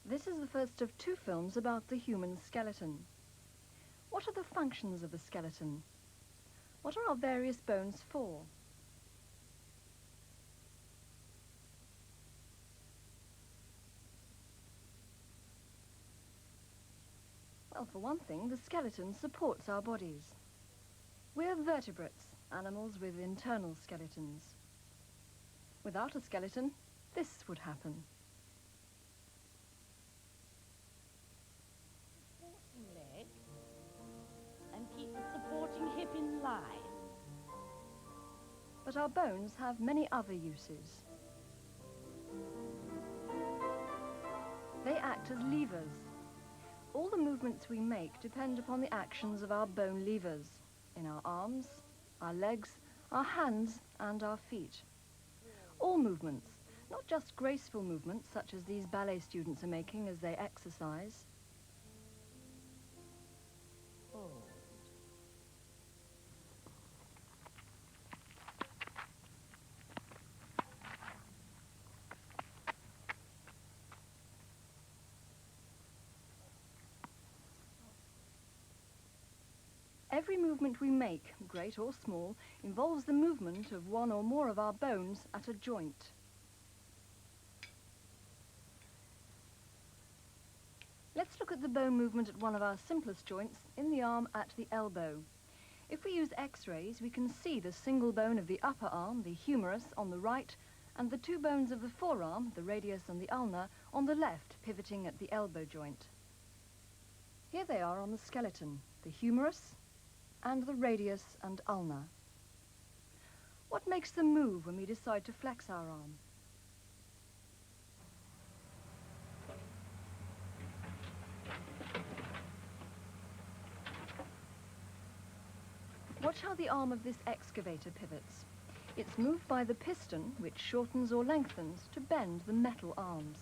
This is the first of 2 films about the human skeleton. What are the functions of the skeleton? What are our various bones for? Well, for one thing, the skeleton supports our bodies. We're vertebrates, animals with internal skeletons. Without a skeleton, this would happen. Leg and keep the supporting hip in line. But our bones have many other uses. They act as levers. All the movements we make depend upon the actions of our bone levers in our arms, our legs, our hands and our feet. All movements, not just graceful movements such as these ballet students are making as they exercise. Hold. Every movement we make, great or small, involves the movement of one or more of our bones at a joint. Let's look at the bone movement at one of our simplest joints, in the arm at the elbow. If we use X-rays, we can see the single bone of the upper arm, the humerus, on the right, and the 2 bones of the forearm, the radius and the ulna, on the left, pivoting at the elbow joint. Here they are on the skeleton, the humerus and the radius and ulna. What makes them move when we decide to flex our arm? Watch how the arm of this excavator pivots. It's moved by the piston, which shortens or lengthens to bend the metal arms.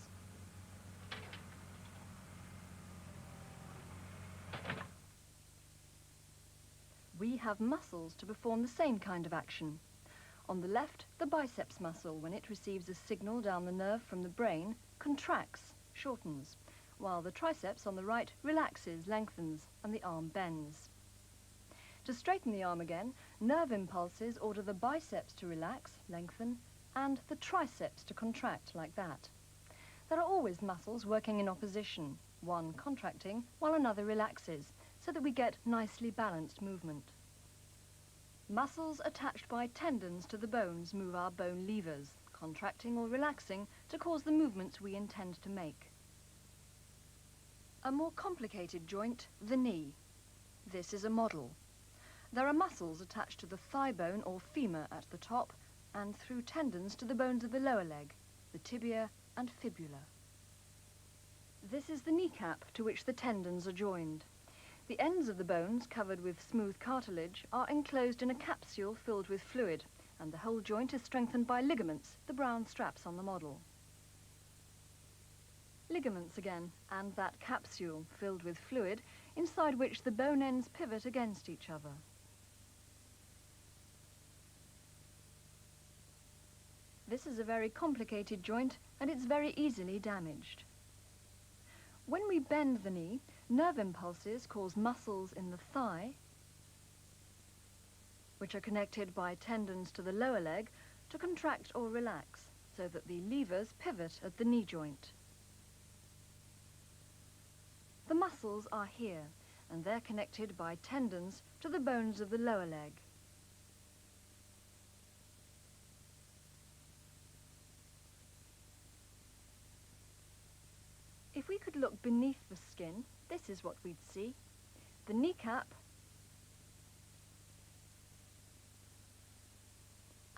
We have muscles to perform the same kind of action. On the left, the biceps muscle, when it receives a signal down the nerve from the brain, contracts, shortens, while the triceps on the right relaxes, lengthens, and the arm bends. To straighten the arm again, nerve impulses order the biceps to relax, lengthen, and the triceps to contract like that. There are always muscles working in opposition, one contracting while another relaxes, so that we get nicely balanced movement. Muscles attached by tendons to the bones move our bone levers, contracting or relaxing to cause the movements we intend to make. A more complicated joint, the knee. This is a model. There are muscles attached to the thigh bone or femur at the top and through tendons to the bones of the lower leg, the tibia and fibula. This is the kneecap to which the tendons are joined. The ends of the bones, covered with smooth cartilage, are enclosed in a capsule filled with fluid, and the whole joint is strengthened by ligaments, the brown straps on the model. Ligaments again, and that capsule filled with fluid, inside which the bone ends pivot against each other. This is a very complicated joint, and it's very easily damaged. When we bend the knee, nerve impulses cause muscles in the thigh, which are connected by tendons to the lower leg, to contract or relax, so that the levers pivot at the knee joint. The muscles are here, and they're connected by tendons to the bones of the lower leg. If we could look beneath the skin, this is what we'd see. The kneecap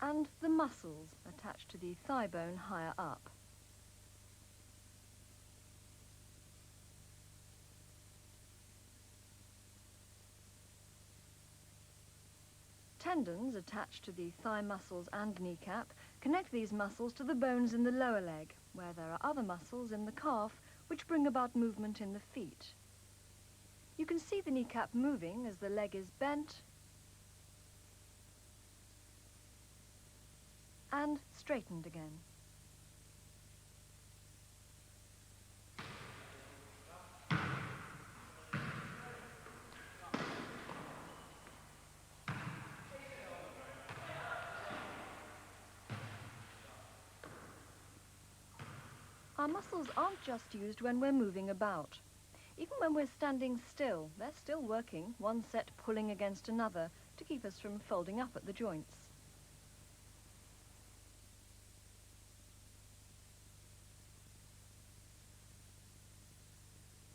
and the muscles attached to the thigh bone higher up. Tendons attached to the thigh muscles and kneecap connect these muscles to the bones in the lower leg, where there are other muscles in the calf which bring about movement in the feet. You can see the kneecap moving as the leg is bent and straightened again. Our muscles aren't just used when we're moving about. Even when we're standing still, they're still working, one set pulling against another to keep us from folding up at the joints.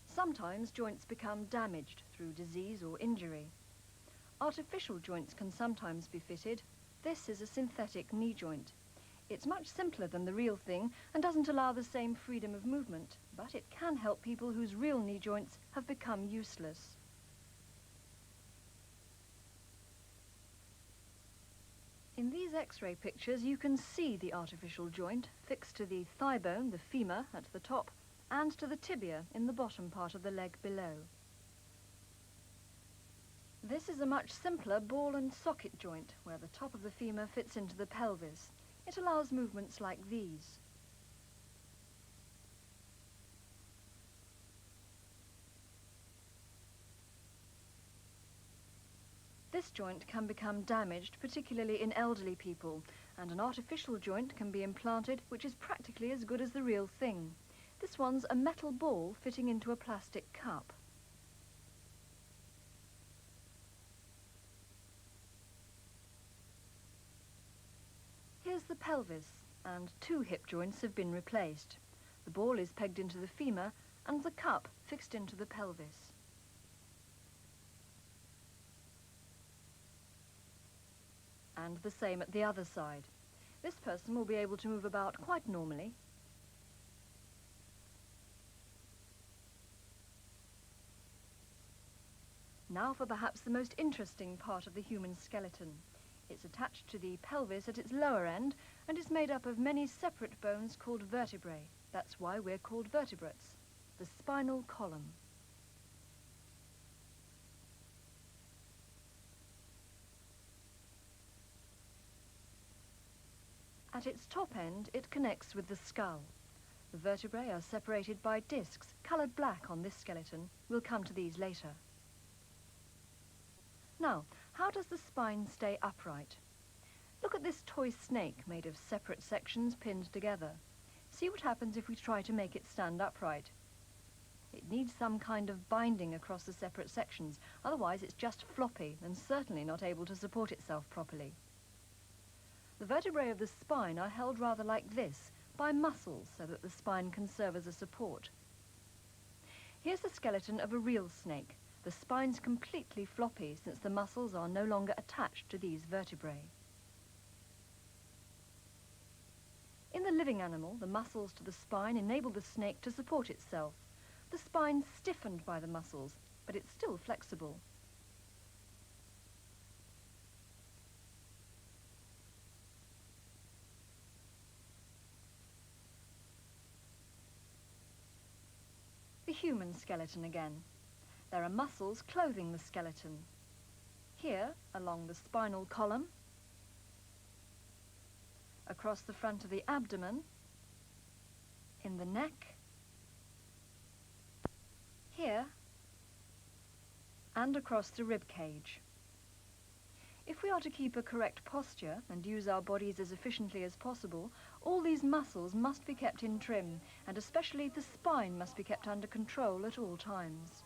Sometimes joints become damaged through disease or injury. Artificial joints can sometimes be fitted. This is a synthetic knee joint. It's much simpler than the real thing and doesn't allow the same freedom of movement, but it can help people whose real knee joints have become useless. In these X-ray pictures you can see the artificial joint fixed to the thigh bone, the femur, at the top, and to the tibia in the bottom part of the leg below. This is a much simpler ball and socket joint where the top of the femur fits into the pelvis. It allows movements like these. This joint can become damaged, particularly in elderly people, and an artificial joint can be implanted which is practically as good as the real thing. This one's a metal ball fitting into a plastic cup. Here's the pelvis, and 2 hip joints have been replaced. The ball is pegged into the femur and the cup fixed into the pelvis. And the same at the other side. This person will be able to move about quite normally. Now for perhaps the most interesting part of the human skeleton. It's attached to the pelvis at its lower end and is made up of many separate bones called vertebrae. That's why we're called vertebrates. The spinal column. At its top end, it connects with the skull. The vertebrae are separated by discs, coloured black on this skeleton. We'll come to these later. Now, how does the spine stay upright? Look at this toy snake made of separate sections pinned together. See what happens if we try to make it stand upright. It needs some kind of binding across the separate sections, otherwise it's just floppy and certainly not able to support itself properly. The vertebrae of the spine are held rather like this, by muscles, so that the spine can serve as a support. Here's the skeleton of a real snake. The spine's completely floppy since the muscles are no longer attached to these vertebrae. In the living animal, the muscles to the spine enable the snake to support itself. The spine's stiffened by the muscles, but it's still flexible. The human skeleton again. There are muscles clothing the skeleton. Here, along the spinal column, across the front of the abdomen, in the neck, here, and across the rib cage. If we are to keep a correct posture and use our bodies as efficiently as possible, all these muscles must be kept in trim, and especially the spine must be kept under control at all times.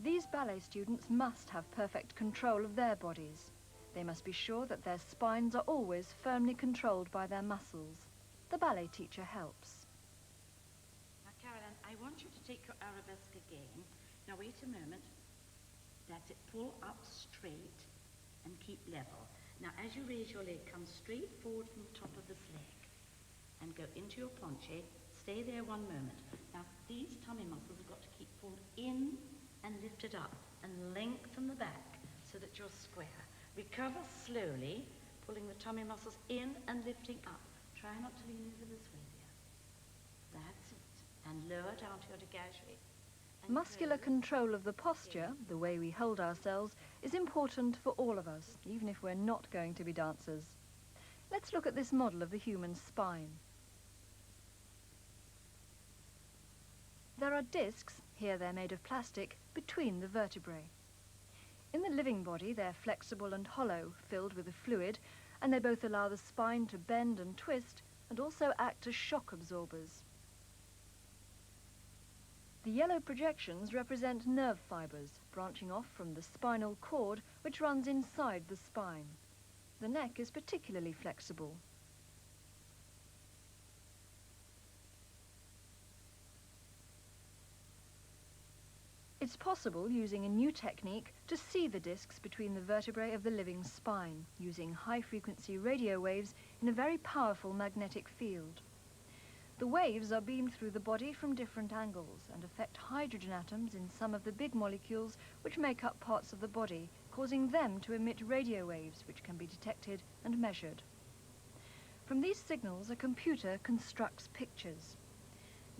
These ballet students must have perfect control of their bodies. They must be sure that their spines are always firmly controlled by their muscles. The ballet teacher helps. Now, Caroline, I want want you to take your arabesque again. Now wait a moment. That's it. Pull up straight and keep level. Now as you raise your leg, come straight forward from the top of this leg and go into your ponche. Stay there one moment. Now these tummy muscles have got to keep pulled in and lifted up and lengthen the back so that you're square. Recover slowly, pulling the tummy muscles in and lifting up. Try not to lean over this way, dear. That's it. And lower down to your dégagé. Muscular control of the posture, the way we hold ourselves, is important for all of us, even if we're not going to be dancers. Let's look at this model of the human spine. There are discs, here they're made of plastic, between the vertebrae. In the living body, they're flexible and hollow, filled with a fluid, and they both allow the spine to bend and twist, and also act as shock absorbers. The yellow projections represent nerve fibres, branching off from the spinal cord, which runs inside the spine. The neck is particularly flexible. It's possible, using a new technique, to see the discs between the vertebrae of the living spine, using high-frequency radio waves in a very powerful magnetic field. The waves are beamed through the body from different angles and affect hydrogen atoms in some of the big molecules which make up parts of the body, causing them to emit radio waves which can be detected and measured. From these signals, a computer constructs pictures.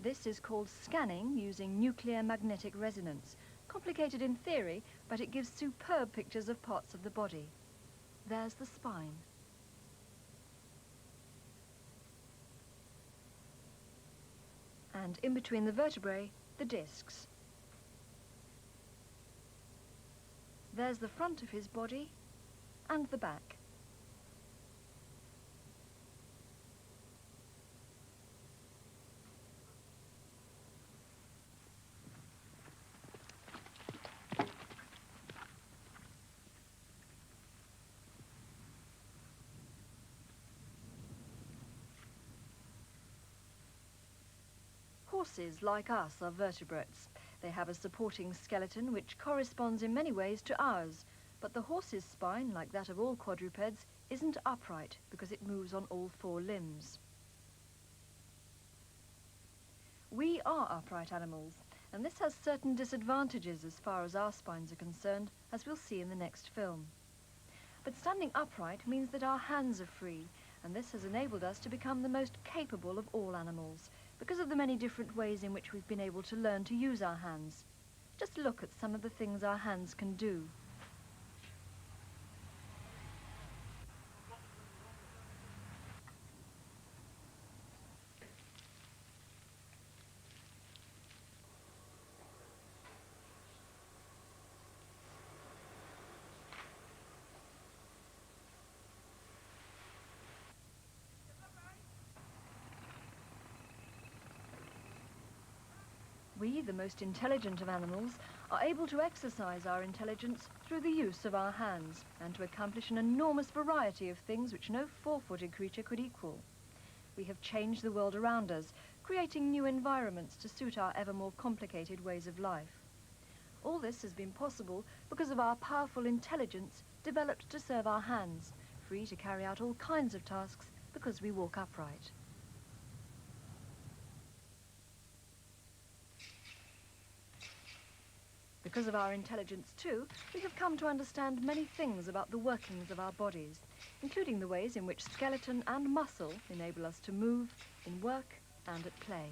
This is called scanning using nuclear magnetic resonance. Complicated in theory, but it gives superb pictures of parts of the body. There's the spine. And in between the vertebrae, the discs. There's the front of his body and the back. Horses, like us, are vertebrates. They have a supporting skeleton which corresponds in many ways to ours, but the horse's spine, like that of all quadrupeds, isn't upright because it moves on all four limbs. We are upright animals, and this has certain disadvantages as far as our spines are concerned, as we'll see in the next film. But standing upright means that our hands are free, and this has enabled us to become the most capable of all animals, because of the many different ways in which we've been able to learn to use our hands. Just look at some of the things our hands can do. We, the most intelligent of animals, are able to exercise our intelligence through the use of our hands and to accomplish an enormous variety of things which no four-footed creature could equal. We have changed the world around us, creating new environments to suit our ever more complicated ways of life. All this has been possible because of our powerful intelligence developed to serve our hands, free to carry out all kinds of tasks because we walk upright. Because of our intelligence, too, we have come to understand many things about the workings of our bodies, including the ways in which skeleton and muscle enable us to move in work and at play.